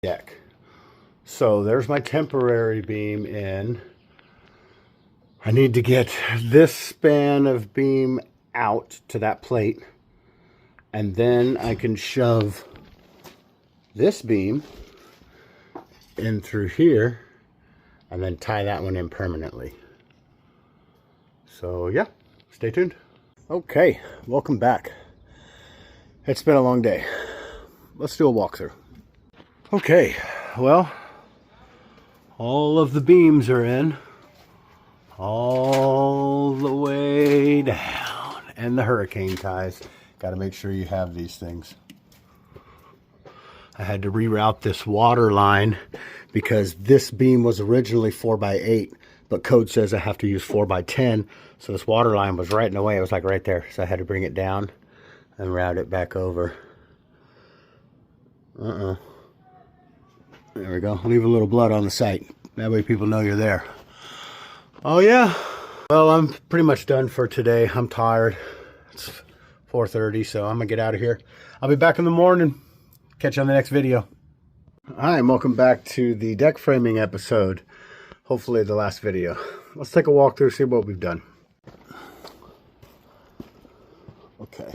deck. So there's my temporary beam in. I need to get this span of beam out to that plate, and then I can shove this beam in through here and then tie that one in permanently. So yeah, stay tuned. Okay, welcome back. It's been a long day. Let's do a walkthrough. Okay, well, all of the beams are in, all the way down, and the hurricane ties. Got to make sure you have these things. I had to reroute this water line because this beam was originally 4x8, but code says I have to use 4x10. So this water line was right in the way. It was like right there. So I had to bring it down and route it back over. There we go. Leave a little blood on the site. That way people know you're there. Oh yeah. Well, I'm pretty much done for today. I'm tired. It's 4:30, so I'm gonna get out of here. I'll be back in the morning. Catch you on the next video. Hi, and welcome back to the deck framing episode. Hopefully the last video. Let's take a walk through, see what we've done. Okay.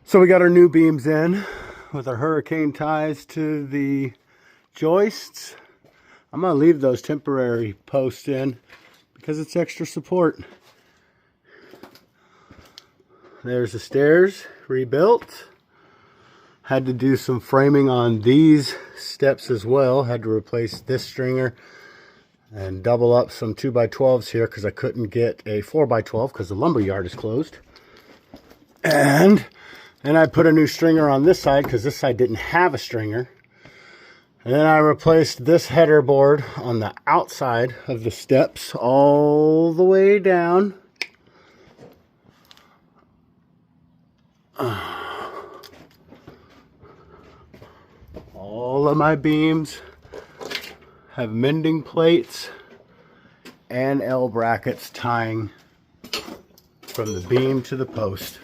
So we got our new beams in with our hurricane ties to the joists. I'm gonna leave those temporary posts in because it's extra support. There's the stairs rebuilt. Had to do some framing on these steps as well. Had to replace this stringer and double up some 2x12s here because I couldn't get a 4x12 because the lumber yard is closed. And then I put a new stringer on this side because this side didn't have a stringer. And then I replaced this header board on the outside of the steps all the way down. All of my beams have mending plates and L brackets tying from the beam to the post.